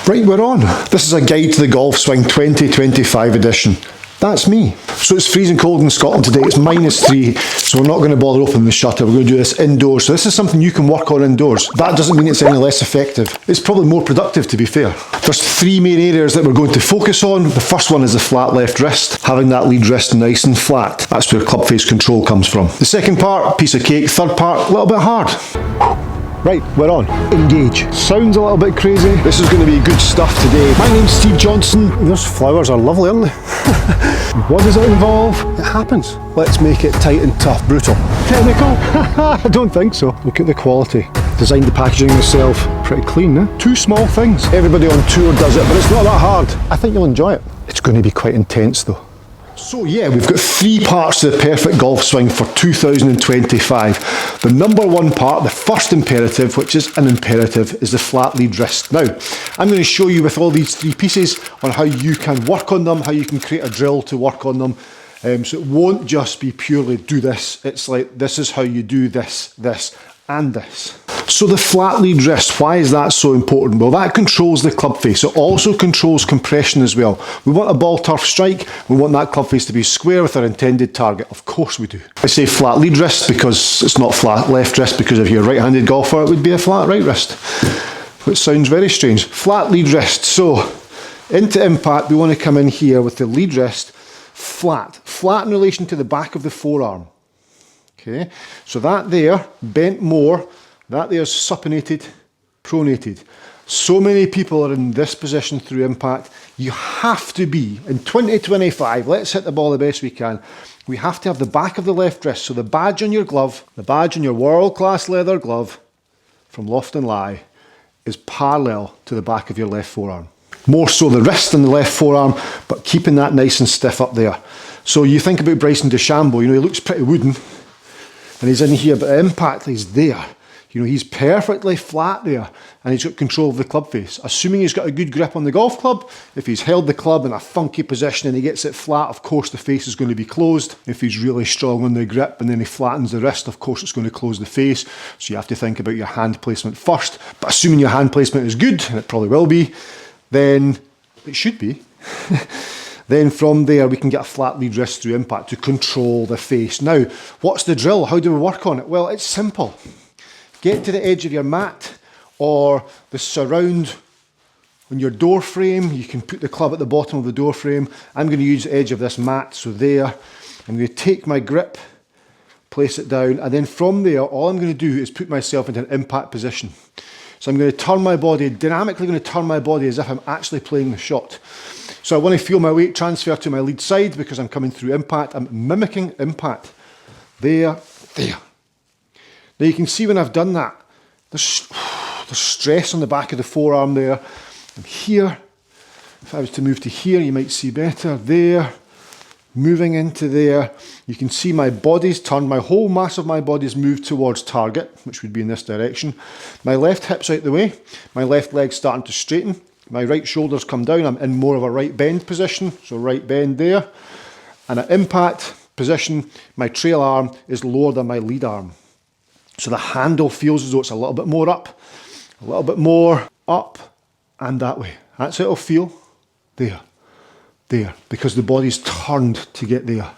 Right, we're on. This is a guide to the golf swing 2025 edition. That's me. So it's freezing cold in Scotland today. It's -3, so we're not going to bother opening the shutter. We're going to do this indoors. So this is something you can work on indoors. That doesn't mean it's any less effective. It's probably more productive, to be fair. There's 3 main areas that we're going to focus on. The first one is the flat left wrist, having that lead wrist nice and flat. That's where club face control comes from. The second part, piece of cake. Third part, a little bit hard. Right, we're on. Engage. Sounds a little bit crazy. This is going to be good stuff today. My name's Steve Johnston. Those flowers are lovely, aren't they? What does it involve? It happens. Let's make it tight and tough. Brutal. Technical? I don't think so. Look at the quality. Designed the packaging myself. Pretty clean, eh? 2 small things. Everybody on tour does it, but it's not that hard. I think you'll enjoy it. It's going to be quite intense though. So yeah, we've got 3 parts to the perfect golf swing for 2025. The number 1 part, the first imperative, which is an imperative, is the flat lead wrist. Now, I'm going to show you with all these 3 pieces on how you can work on them, how you can create a drill to work on them. So it won't just be purely do this. It's like, this is how you do this, this, and this. So the flat lead wrist, why is that so important? Well, that controls the club face. It also controls compression as well. We want a ball turf strike. We want that club face to be square with our intended target. Of course we do. I say flat lead wrist because it's not flat left wrist, because if you're a right-handed golfer, it would be a flat right wrist, which sounds very strange. Flat lead wrist. So into impact, we want to come in here with the lead wrist flat. Flat in relation to the back of the forearm. Okay, so that there, bent more. That there's supinated, pronated. So many people are in this position through impact. You have to be, in 2025, let's hit the ball the best we can. We have to have the back of the left wrist, so the badge on your glove, the badge on your world-class leather glove from Loft and Lie is parallel to the back of your left forearm. More so the wrist than the left forearm, but keeping that nice and stiff up there. So you think about Bryson DeChambeau, you know, he looks pretty wooden, and he's in here, but the impact is there. You know, he's perfectly flat there, and he's got control of the club face. Assuming he's got a good grip on the golf club, if he's held the club in a funky position and he gets it flat, of course the face is going to be closed. If he's really strong on the grip and then he flattens the wrist, of course it's going to close the face. So you have to think about your hand placement first. But assuming your hand placement is good, and it probably will be, then it should be. Then from there we can get a flat lead wrist through impact to control the face. Now, what's the drill? How do we work on it? Well, it's simple. Get to the edge of your mat or the surround on your door frame. You can put the club at the bottom of the door frame. I'm going to use the edge of this mat, so there. I'm going to take my grip, place it down, and then from there, all I'm going to do is put myself into an impact position. So I'm going to turn my body, dynamically going to turn my body as if I'm actually playing the shot. So I want to feel my weight transfer to my lead side because I'm coming through impact. I'm mimicking impact. There, there. Now you can see when I've done that, there's stress on the back of the forearm there. And here, if I was to move to here, you might see better. There, moving into there. You can see my body's turned, my whole mass of my body's moved towards target, which would be in this direction. My left hip's out the way. My left leg's starting to straighten. My right shoulder's come down. I'm in more of a right bend position, so right bend there. And at impact position, my trail arm is lower than my lead arm. So the handle feels as though it's a little bit more up, a little bit more up, and that way. That's how it'll feel. There, there, because the body's turned to get there.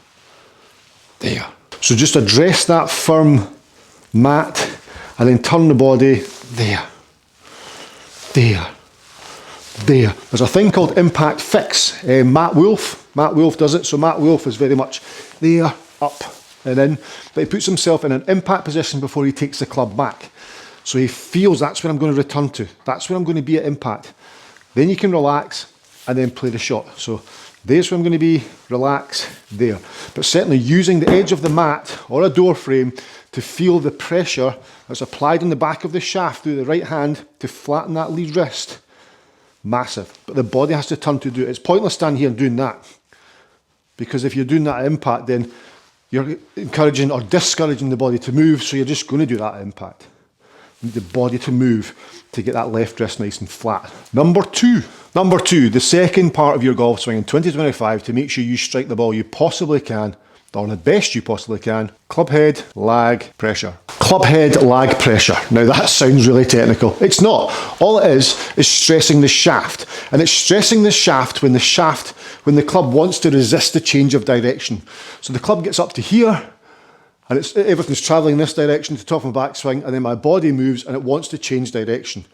There. So just address that firm mat, and then turn the body there, there, there. There's a thing called impact fix. Matt Wolf does it. So Matt Wolf is very much there, up, and in, but he puts himself in an impact position before he takes the club back. So he feels that's where I'm going to return to. That's where I'm going to be at impact. Then you can relax and then play the shot. So there's where I'm going to be, relax, there. But certainly using the edge of the mat or a door frame to feel the pressure that's applied on the back of the shaft through the right hand to flatten that lead wrist. Massive. But the body has to turn to do it. It's pointless standing here and doing that. Because if you're doing that at impact, then you're encouraging or discouraging the body to move, so you're just going to do that at impact. You need the body to move to get that left wrist nice and flat. Number two, the second part of your golf swing in 2025 to make sure you strike the ball you possibly can or the best you possibly can. Club head, lag, pressure. Club head, lag, pressure. Now that sounds really technical. It's not. All it is stressing the shaft. And it's stressing the shaft when the club wants to resist the change of direction. So the club gets up to here, and everything's travelling in this direction to top of my backswing, and then my body moves and it wants to change direction.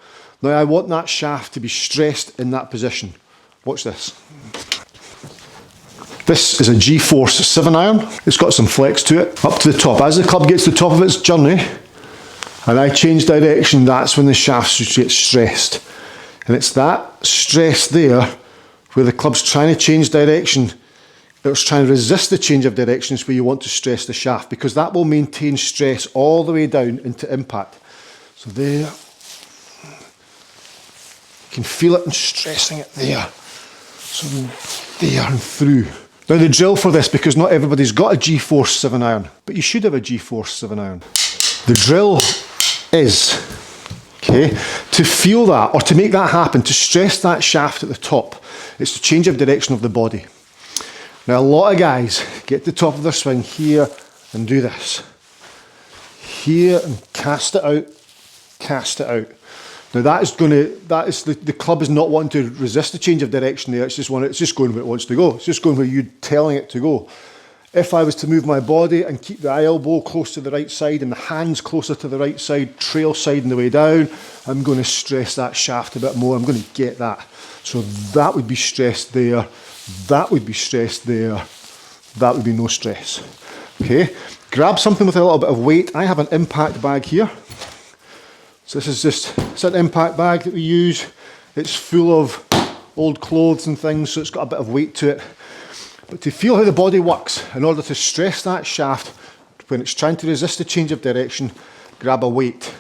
Now I want that shaft to be stressed in that position. Watch this. This is a G-Force 7-iron. It's got some flex to it, up to the top. As the club gets to the top of its journey, and I change direction, that's when the shaft gets stressed. And it's that stress there, where the club's trying to change direction, it's trying to resist the change of direction, is where you want to stress the shaft, because that will maintain stress all the way down into impact. So there, you can feel it and stressing it there. So there and through. Now the drill for this, because not everybody's got a G-Force 7-iron, but you should have a G-Force 7-iron. The drill is, okay, to feel that, or to make that happen, to stress that shaft at the top, it's the change of direction of the body. Now a lot of guys get to the top of their swing here and do this. Here and cast it out, cast it out. Now the club is not wanting to resist the change of direction there, it's just going where it wants to go. It's just going where you're telling it to go. If I was to move my body and keep the elbow close to the right side and the hands closer to the right side, trail side on the way down, I'm going to stress that shaft a bit more. I'm going to get that. So that would be stressed there, that would be stressed there, that would be no stress. Okay, grab something with a little bit of weight. I have an impact bag here. So it's an impact bag that we use. It's full of old clothes and things, so it's got a bit of weight to it. But to feel how the body works, in order to stress that shaft, when it's trying to resist the change of direction, grab a weight.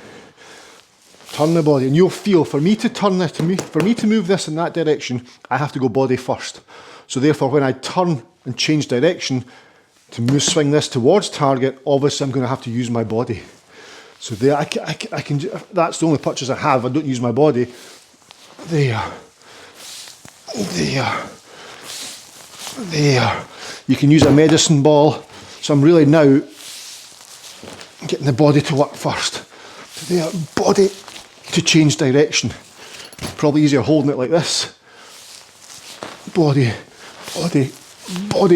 Turn the body, and you'll feel, for me to move this in that direction, I have to go body first. So therefore, when I turn and change direction, to swing this towards target, obviously I'm going to have to use my body. So there, I can, that's the only purchase I have. I don't use my body. There. You can use a medicine ball. So I'm really now getting the body to work first. There, body to change direction. Probably easier holding it like this. Body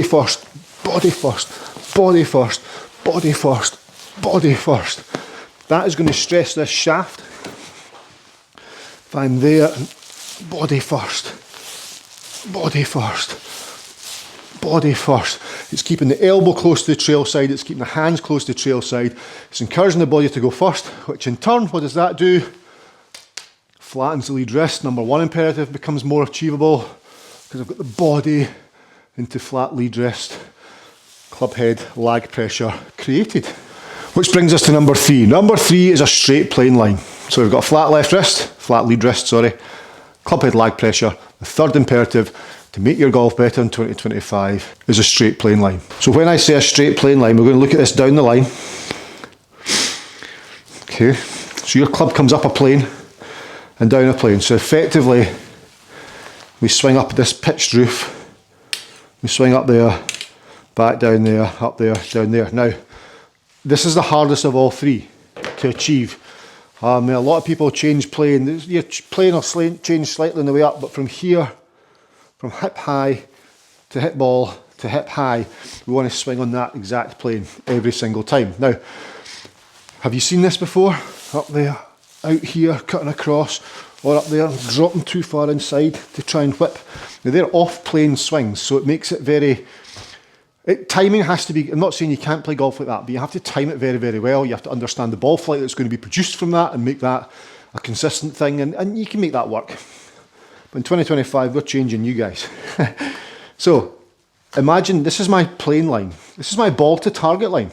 first, body first, body first, body first, body first. That is going to stress this shaft. If I'm there, body first, body first, body first. It's keeping the elbow close to the trail side, it's keeping the hands close to the trail side. It's encouraging the body to go first, which in turn, what does that do? Flattens the lead wrist. Number one imperative becomes more achievable because I've got the body into flat lead wrist. Club head, lag pressure created. Which brings us to number three. Number three is a straight plane line. So we've got a flat left wrist, flat lead wrist, sorry. Club head, lag pressure. The third imperative to make your golf better in 2025 is a straight plane line. So when I say a straight plane line, we're going to look at this down the line. Okay, so your club comes up a plane and down a plane. So effectively, we swing up this pitched roof, we swing up there, back down there, up there, down there. Now, this is the hardest of all three to achieve. A lot of people change plane. Your plane will change slightly on the way up, but from here, from hip high to hip ball to hip high, we want to swing on that exact plane every single time. Now, have you seen this before? Up there, out here, cutting across, or up there, dropping too far inside to try and whip. Now, they're off-plane swings, so it makes it very... timing has to be, I'm not saying you can't play golf like that, but you have to time it very, very well. You have to understand the ball flight that's going to be produced from that and make that a consistent thing, and you can make that work. But in 2025, we're changing you guys. So, imagine this is my plane line. This is my ball to target line,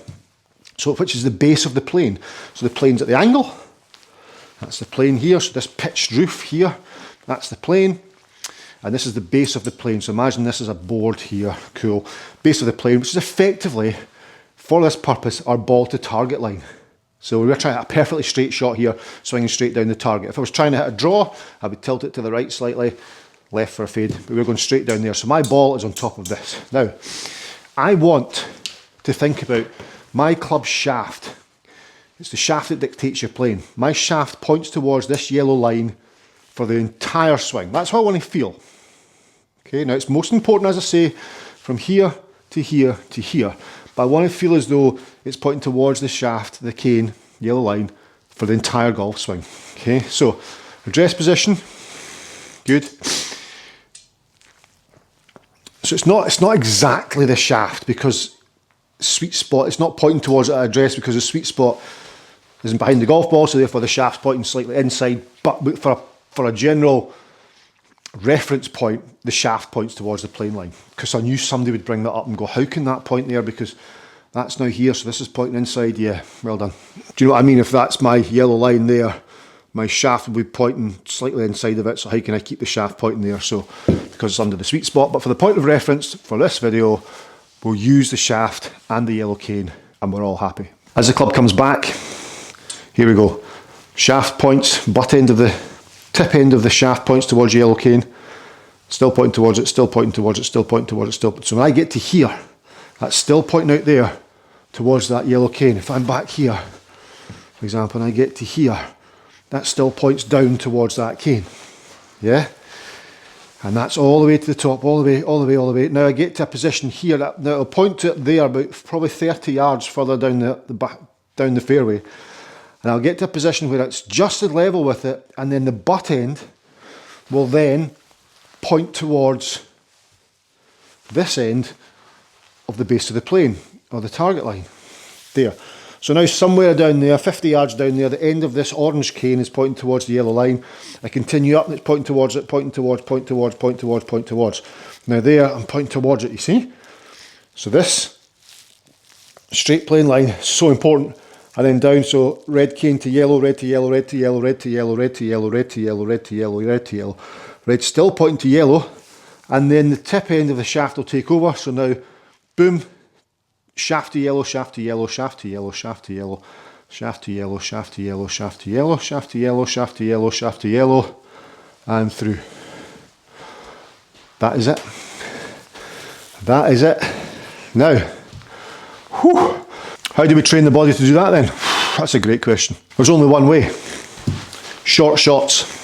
so which is the base of the plane. So the plane's at the angle. That's the plane here, so this pitched roof here, that's the plane. And this is the base of the plane. So imagine this is a board here, cool. Base of the plane, which is effectively, for this purpose, our ball to target line. So we're trying a perfectly straight shot here, swinging straight down the target. If I was trying to hit a draw, I would tilt it to the right slightly, left for a fade, but we're going straight down there. So my ball is on top of this. Now, I want to think about my club shaft. It's the shaft that dictates your playing. My shaft points towards this yellow line for the entire swing. That's how I want to feel. Okay, now it's most important, as I say, from here to here to here. But I want to feel as though it's pointing towards the shaft, the cane, yellow line, for the entire golf swing. Okay, so address position, good. So it's not exactly the shaft, because sweet spot, it's not pointing towards it at address because the sweet spot isn't behind the golf ball, so therefore the shaft's pointing slightly inside. But for a general reference point, the shaft points towards the plane line. Because I knew somebody would bring that up and go, how can that point there? Because that's now here, so this is pointing inside. Yeah, well done. Do you know what I mean? If that's my yellow line there, my shaft will be pointing slightly inside of it, so how can I keep the shaft pointing there? So, because it's under the sweet spot. But for the point of reference for this video, we'll use the shaft and the yellow cane, and we're all happy. As the club comes back, here we go. Shaft points, butt end of the, tip end of the shaft points towards yellow cane. Still pointing towards it, still pointing towards it, still pointing towards it, still. So when I get to here, that's still pointing out there towards that yellow cane. If I'm back here, for example, and I get to here, that still points down towards that cane. Yeah? And that's all the way to the top, all the way, all the way, all the way. Now I get to a position here, now it'll point to it there about probably 30 yards further down down the fairway. And I'll get to a position where it's just at level with it, and then the butt end will then point towards this end of the base of the plane, or the target line. There. So now somewhere down there, 50 yards down there, the end of this orange cane is pointing towards the yellow line. I continue up and it's pointing towards it, pointing towards, pointing towards, pointing towards, pointing towards. Now there, I'm pointing towards it, you see? So this straight plane line is so important. And then down, so red cane to yellow, red to yellow, red to yellow, red to yellow, red to yellow, red to yellow, red to yellow, red to yellow. Red still pointing to yellow, and then the tip end of the shaft will take over. So now, boom, shaft to yellow, shaft to yellow, shaft to yellow, shaft to yellow, shaft to yellow, shaft to yellow, shaft to yellow, shaft to yellow, shaft to yellow, shaft to yellow, and through. That is it. That is it. Now, whew. How do we train the body to do that then? That's a great question. There's only one way. Short shots.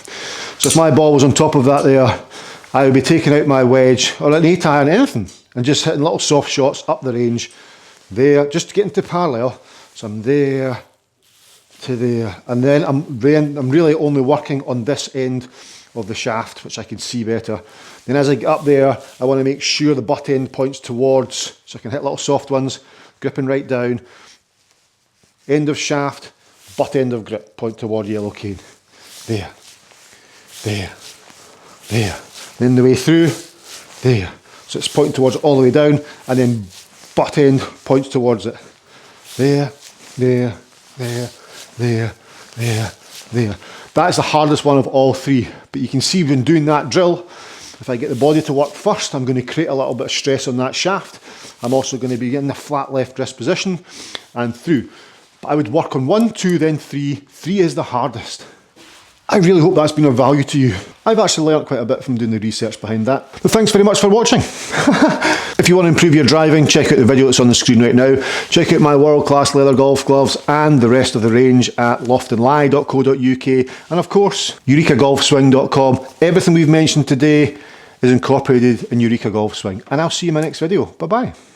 So if my ball was on top of that there, I would be taking out my wedge, or an 8 iron, anything, and just hitting little soft shots up the range, there, just to get into parallel. So I'm there to there, and then I'm really only working on this end of the shaft, which I can see better. Then as I get up there, I want to make sure the butt end points towards, so I can hit little soft ones, gripping right down. End of shaft, butt end of grip, point toward yellow cane. There, there, there. Then the way through, there. So it's pointing towards it all the way down, and then butt end points towards it. There, there, there, there, there, there. That is the hardest one of all three. But you can see when doing that drill, if I get the body to work first, I'm going to create a little bit of stress on that shaft. I'm also going to be in the flat left wrist position and through. But I would work on 1, 2, then 3. 3 is the hardest. I really hope that's been of value to you. I've actually learnt quite a bit from doing the research behind that. But thanks very much for watching. If you want to improve your driving, check out the video that's on the screen right now. Check out my world-class leather golf gloves and the rest of the range at loftonlie.co.uk, and of course, eurekagolfswing.com. Everything we've mentioned today is incorporated in Eureka Golf Swing. And I'll see you in my next video. Bye-bye.